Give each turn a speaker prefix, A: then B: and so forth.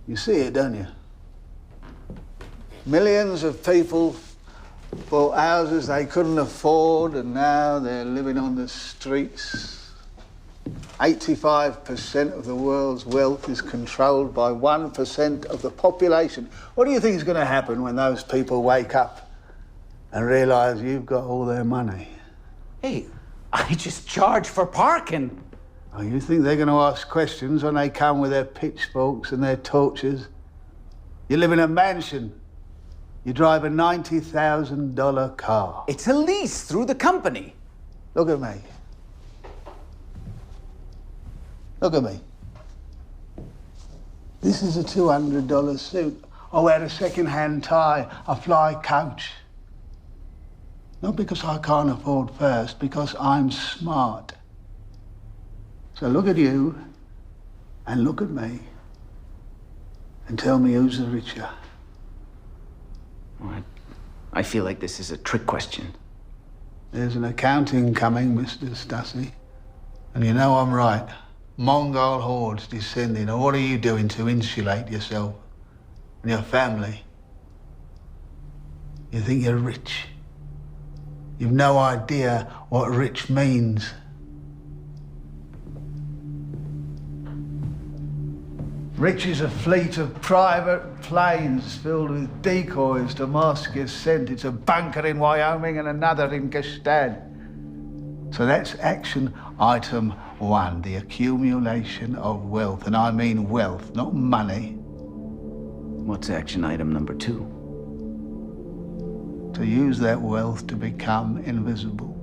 A: You see it, don't you? Millions of people bought houses they couldn't afford, and now they're living on the streets. 85% of the world's wealth is controlled by 1% of the population. What do you think is going to happen when those people wake up and realise you've got all their money?
B: Hey, I just charge for parking.
A: Oh, you think they're going to ask questions when they come with their pitchforks and their torches? You live in a mansion. You drive a $90,000 car.
B: It's a lease through the company.
A: Look at me. Look at me. This is a $200 suit. I wear a second-hand tie. I fly coach. Not because I can't afford first, because I'm smart. So look at you, and look at me, and tell me who's the richer.
B: Well, I feel like this is a trick question.
A: There's an accounting coming, Mr. Stussy. And you know I'm right. Mongol hordes descending. Now what are you doing to insulate yourself and your family? You think you're rich. You've no idea what rich means. Rich is a fleet of private planes filled with decoys to mask your scent. It's a bunker in Wyoming and another in Gestad. So that's action item 1, the accumulation of wealth. And I mean wealth, not money.
B: What's action item number 2?
A: To use that wealth to become invisible.